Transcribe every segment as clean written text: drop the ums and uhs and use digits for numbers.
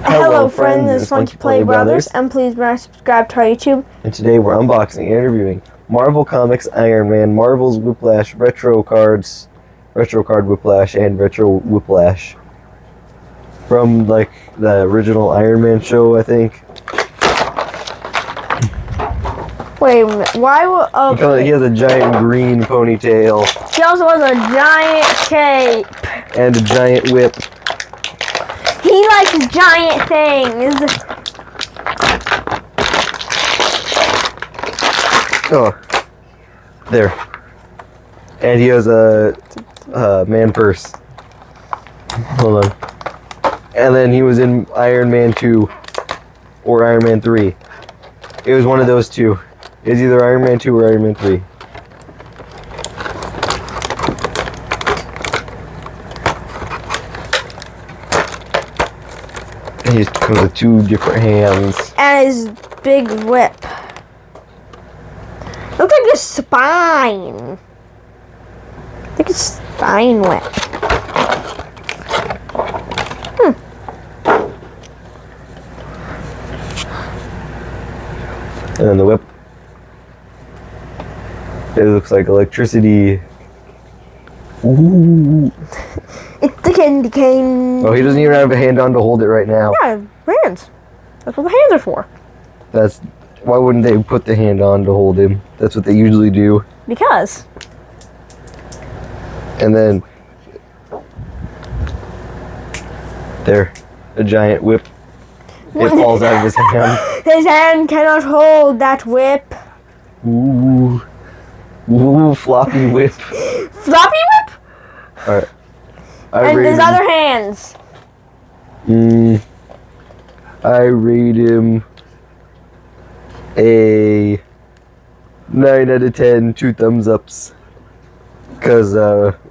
Hello friends, it's Funky Play Brothers, and please subscribe to our YouTube. And today we're unboxing and interviewing Marvel Comics Iron Man, Marvel's Whiplash, Retro Card Whiplash, and Retro Whiplash. From like the original Iron Man show, I think. Wait a minute, why would... He has a giant green ponytail. He also has a giant cape. And a giant whip. He likes giant things. Oh, there. And he has a man purse. Hold on. And then he was in Iron Man 2 or Iron Man 3. It was one of those two. It was either Iron Man 2 or Iron Man 3. And he comes with two different hands. And his big whip. Looks like a spine. I think it's spine whip. And then the whip. It looks like electricity. Ooh. It's the candy cane. Oh, he doesn't even have a hand on to hold it right now. Yeah, hands. That's what the hands are for. Why wouldn't they put the hand on to hold him? That's what they usually do. Because. And then there, a giant whip. It falls out of his hand. His hand cannot hold that whip. Ooh. Ooh, floppy whip. Floppy whip? Alright. And his other hands. I rate him a 9 out of 10, 2 thumbs ups. Because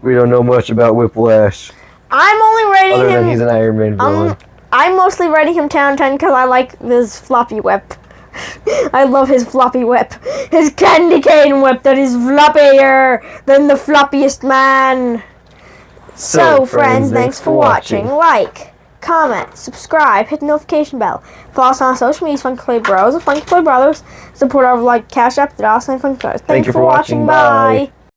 we don't know much about Whiplash. I'm only rating other him... than he's an Iron Man villain. I'm mostly rating him 10 out of 10 because I like this floppy whip. I love his floppy whip. His candy cane whip that is floppier than the floppiest man. So friends, thanks for watching. Like, comment, subscribe, hit the notification bell. Follow us on social media, Funky Play Bros and Funky Play Brothers. Support our like Cash App, the awesome Funky Brothers. Thank you for watching. Bye.